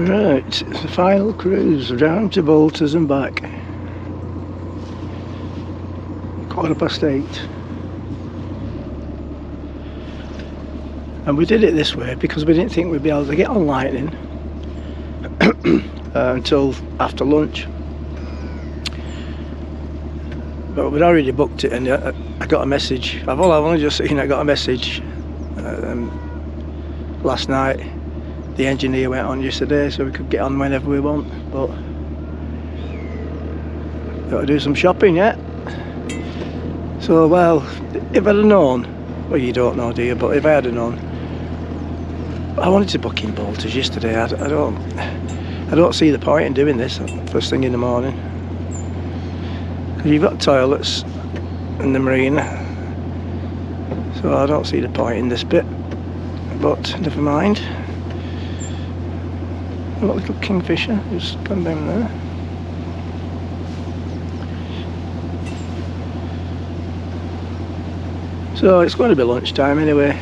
Right, it's the final cruise down to Boulters and back. 8:15. And we did it this way because we didn't think we'd be able to get on Lightning until after lunch. But we'd already booked it, and I got a message. I've only just seen I got a message last night. The engineer went on yesterday, so we could get on whenever we want. But got to do some shopping yet. So, well, if I'd have known, well, you don't know, do you? But if I had have known, I wanted to book in Boulters yesterday. I don't see the point in doing this first thing in the morning. You've got toilets in the marina, so I don't see the point in this bit. But never mind. Got a little kingfisher just gone down there. So it's going to be lunchtime anyway.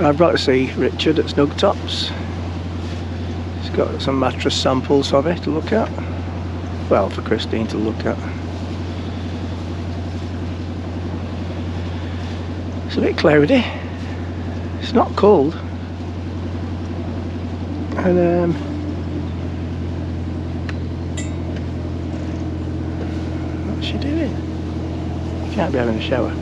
I've got to see Richard at Snug Tops. He's got some mattress samples of it to look at. Well, for Christine to look at. It's a bit cloudy. It's not cold. And what's she doing? She can't be having a shower.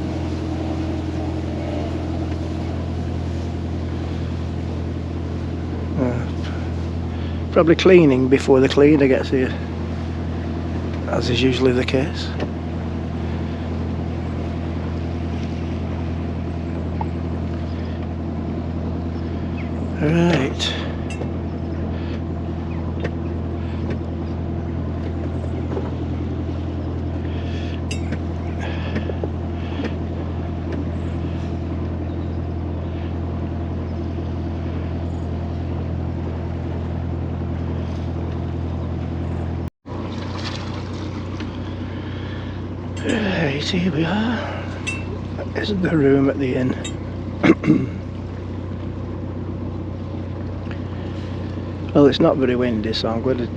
Probably cleaning before the cleaner gets here, as is usually the case. Right. Right, here we are. This is the room at the inn. Well, it's not very windy, so I'm going to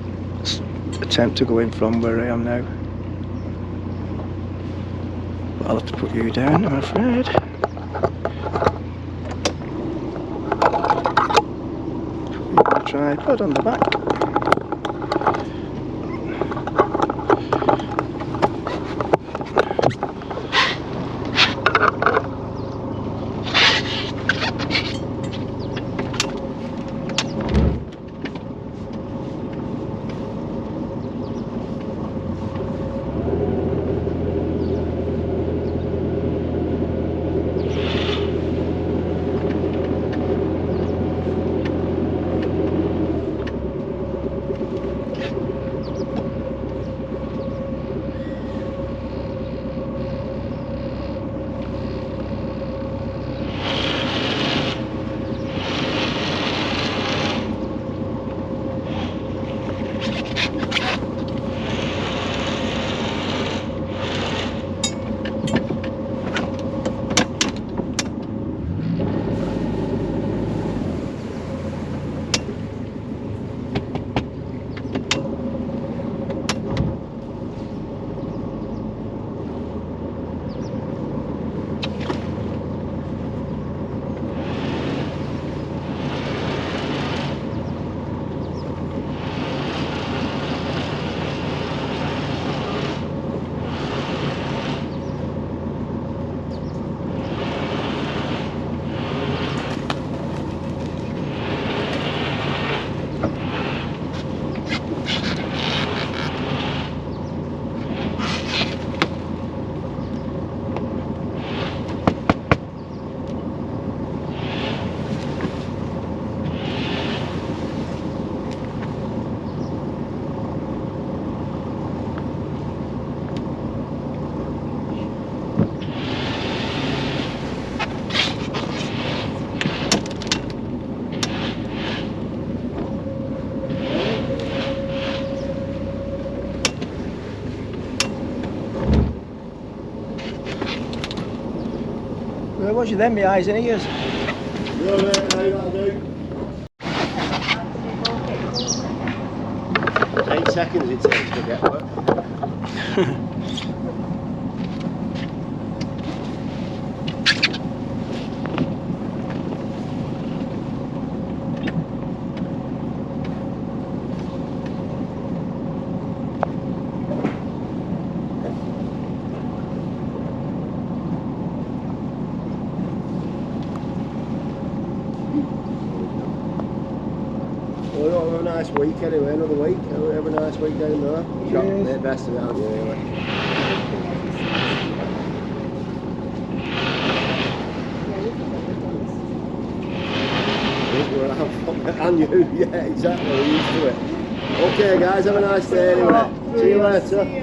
attempt to go in from where I am now. But I'll have to put you down, I'm afraid. Put the tripod on the back. Where was you then, my eyes and ears? Yeah, mate, how you gonna do? seconds it takes to get work. Well, have a nice week anyway, another week. Have a nice week down there. Got the best of it, haven't you, really? And you, yeah, exactly, we're used to it. Okay guys, have a nice day anyway. See you later.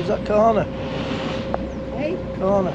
Is that corner? Hey? Corner.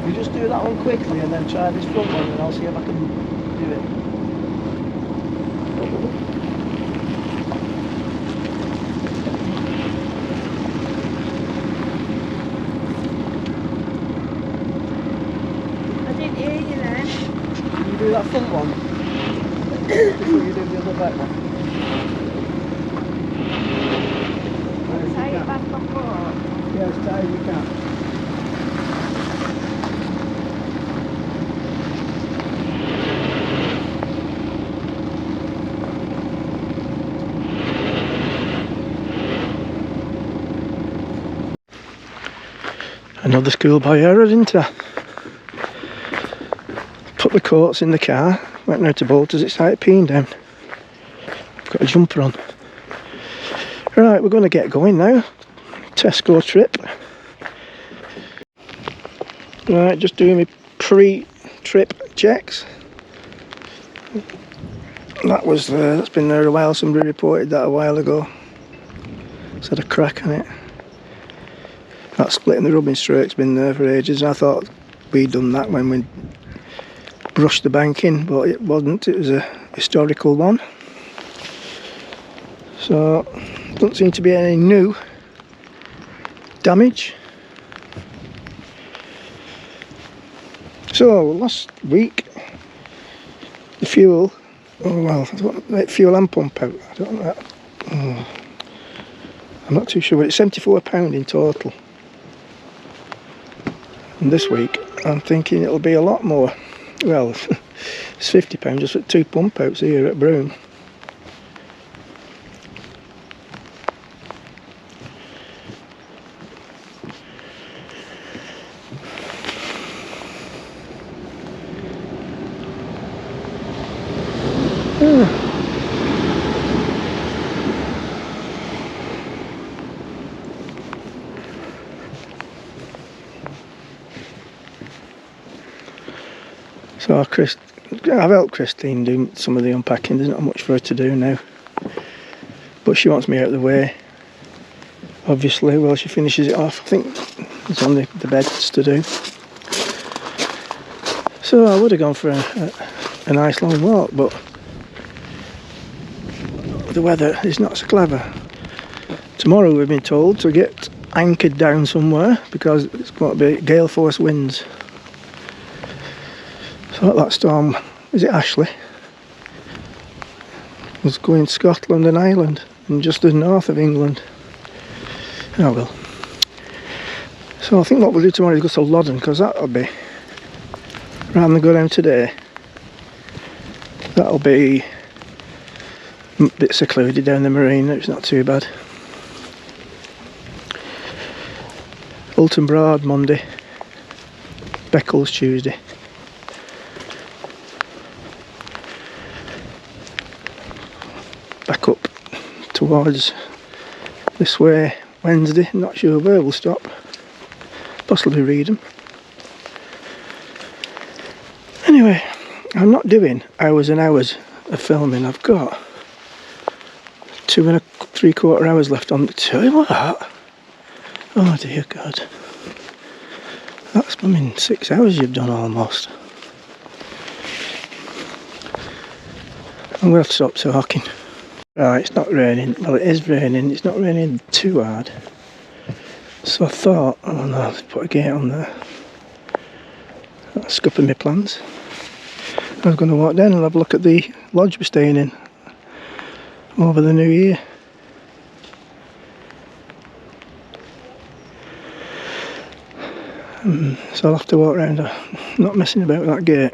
You just do that one quickly and then try this front one and I'll see if I can do it. I didn't hear you then. Can you do that front one before you do the other back one? Tie it back on board. Yeah, as tight as you can. Another schoolboy error, didn't I? Put the coats in the car, went round to Boulters, it started peeing down. I've got a jumper on. Right, we're going to get going now. Tesco trip. Right, just doing my pre-trip checks. That's been there a while, somebody reported that a while ago. It's had a crack on it. That splitting the rubbing stroke's been there for ages, and I thought we'd done that when we brushed the bank in, but it wasn't. It was a historical one. So, doesn't seem to be any new damage. So, last week, the fuel, fuel and pump out, I don't know. I'm not too sure, but it's £74 in total. And this week, I'm thinking it'll be a lot more. Well, it's £50 just for 2 pump outs here at Broome. So I've helped Christine do some of the unpacking. There's not much for her to do now, but she wants me out of the way, obviously, while she finishes it off. I think it's on the beds to do. So I would have gone for a nice long walk, but the weather is not so clever. Tomorrow we've been told to get anchored down somewhere because it's going to be gale force winds. So that storm, is it Ashley, was going Scotland and Ireland and just the north of England. Oh well. So I think what we'll do tomorrow is go to Loddon, because that'll be, rather than go down today, that'll be a bit secluded down the marina. It's not too bad. Bolton Broad Monday, Beccles Tuesday. Back up towards this way Wednesday, not sure where we'll stop, possibly Reedham. Anyway, I'm not doing hours and hours of filming. I've got 2 3/4 hours left on the tell you what? Oh dear God, that's 6 hours you've done almost. I'm going to have to stop talking. Right, it's not raining. Well, it is raining. It's not raining too hard. So I thought, oh no, let's put a gate on there. That's scupping my plans. I was going to walk down and have a look at the lodge we're staying in. over the new year. So I'll have to walk around, not messing about with that gate.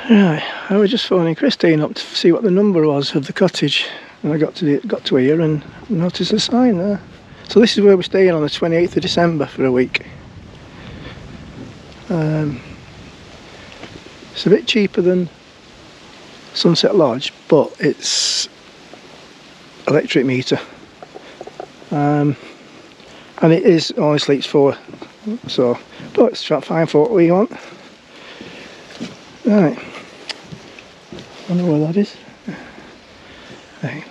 Right, I was just phoning Christine up to see what the number was of the cottage, and I got to here and noticed a sign there. So this is where we're staying on the 28th of December for a week. It's a bit cheaper than Sunset Lodge, but it's electric meter. And it is only sleeps 4, so, but it's fine for what we want. Right, I wonder where that is. Right.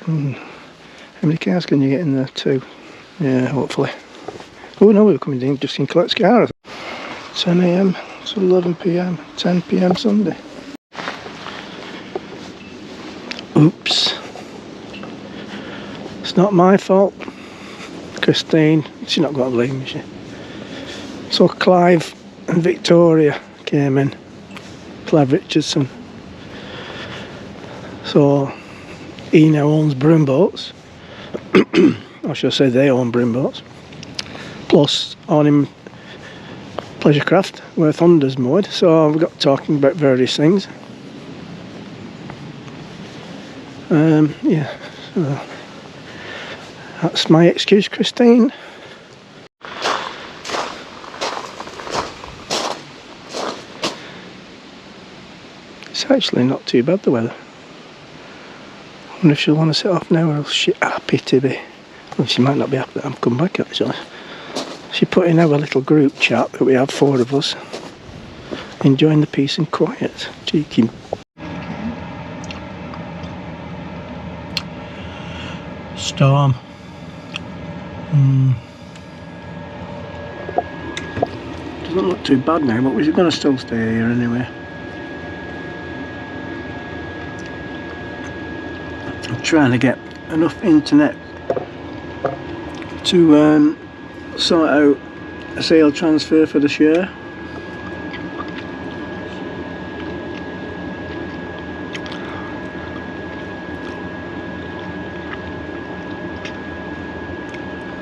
How many cars can you get in there? 2. Yeah, hopefully. Oh no, we were coming in just in Colette's car. 10 AM to 11 PM, 10 PM Sunday. Oops. It's not my fault. Christine, she's not going to blame me, she. So Clive and Victoria came in. Clive Richardson. So he now owns Broom Boats. I should say they own Broom Boats. Plus owning Pleasure Craft where Thunder's moored. So we got talking about various things. Yeah, so that's my excuse, Christine. It's actually not too bad, the weather. I wonder if she'll want to set off now, or else she's happy to be. Well, she might not be happy that I've come back actually. She put in our little group chat that we have, 4 of us, enjoying the peace and quiet. Cheeky. Storm. Doesn't look too bad now, but we're going to still stay here anyway. I'm trying to get enough internet to sort out a sale transfer for the share.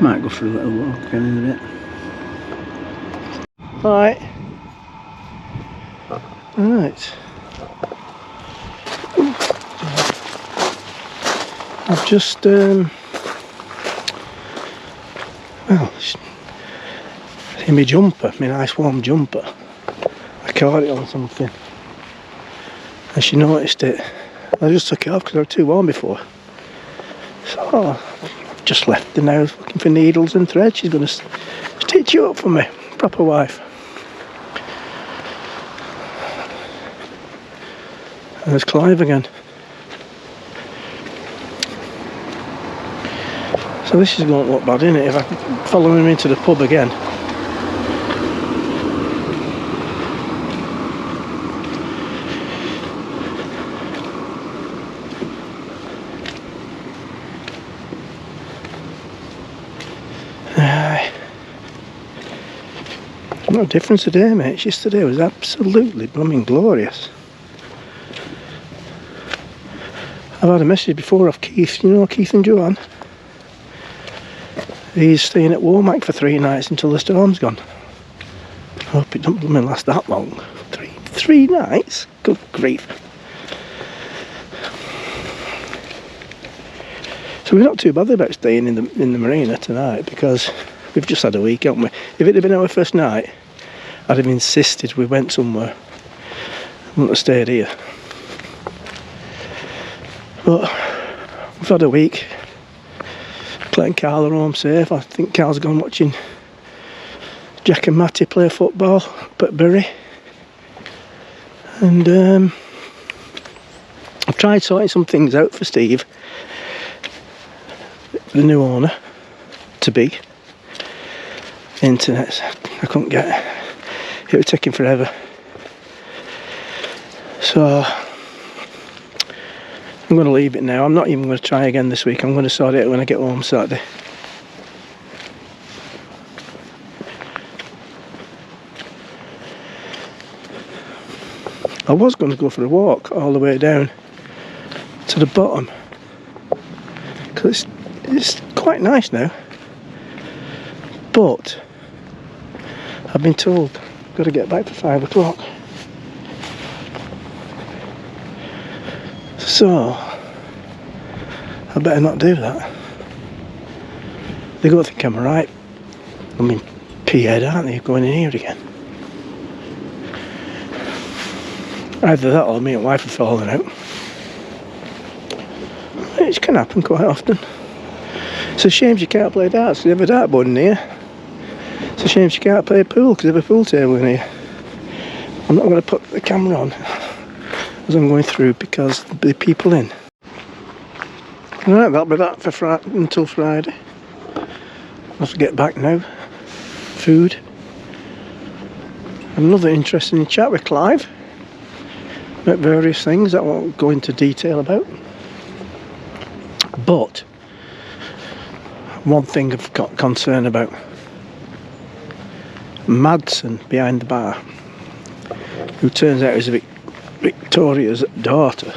Might go for a little walk again in a bit. Right. I've just well, in my jumper, my nice warm jumper, I caught it on something and she noticed it. I just took it off because I was too warm before, so I've just left her now looking for needles and thread. She's going to stitch you up for me, proper wife. And there's Clive again. So this is going to look bad, isn't it, if I follow him into the pub again. No difference today, mate. Yesterday was absolutely blooming glorious. I've had a message before off Keith, you know Keith and Joanne? He's staying at Womack for 3 nights until the storm's gone. I hope it don't last that long. Three nights? Good grief. So we're not too bothered about staying in the marina tonight because we've just had a week, haven't we? If it had been our first night, I'd have insisted we went somewhere. I wouldn't have stayed here. But we've had a week. Claire and Carl are home safe. I think Carl's gone watching Jack and Matty play football up at Bury. And I've tried sorting some things out for Steve, the new owner, to be. Internet, I couldn't get it. It was taking forever. So I'm going to leave it now. I'm not even going to try again this week. I'm going to sort it out when I get home Saturday. I was going to go for a walk all the way down to the bottom, because it's quite nice now, but I've been told I've got to get back for 5 o'clock. So I better not do that. They're going to think I'm right. I mean, P-head, aren't they, going in here again? Either that or me and wife have fallen out. It can happen quite often. It's a shame you can't play darts, they have a dartboard in here. It's a shame you can't play pool, because they have a pool table in here. I'm not going to put the camera on as I'm going through, because there'll be people in. Right, that'll be that for until Friday. I'll have to get back now. Food. Another interesting chat with Clive about various things that I won't go into detail about. But one thing I've got concern about. Madsen behind the bar, who turns out is Victoria's daughter,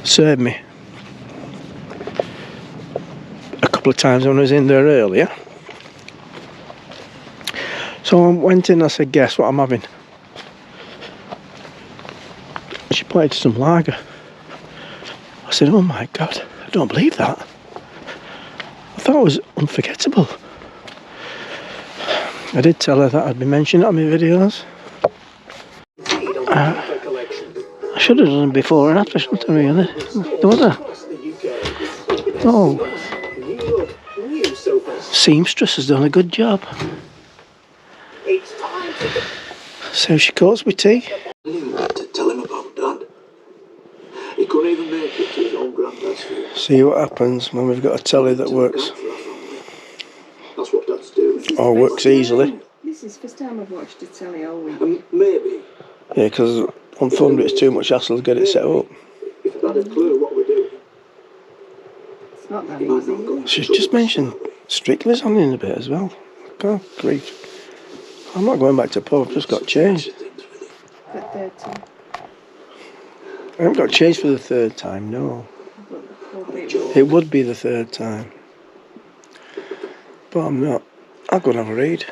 served me a couple of times when I was in there earlier. So I went in and I said, guess what I'm having? She played some lager. I said, oh my God, I don't believe that. I thought it was unforgettable. I did tell her that I'd be mentioning it on my videos. I should have done it before and after, shouldn't I, really? Don't I? Oh. Seamstress has done a good job. So she calls me tea. To tell him about Dad. He couldn't even make it to his own granddad's funeral. See what happens when we've got a telly that works. That's what Dads do. Or works easily. This is the first time I've watched a telly all week. Maybe. Yeah, because on Thunder it's too much hassle to get it set up. If Dad had a clue what we're doing. It's not that easy. She's just mentioned Strictly's on in a bit as well. God grief. I'm not going back to pub, I've just got changed. For 30. I haven't got changed for the third time, no. It would be the third time. But I'm not. I'll go and have a read.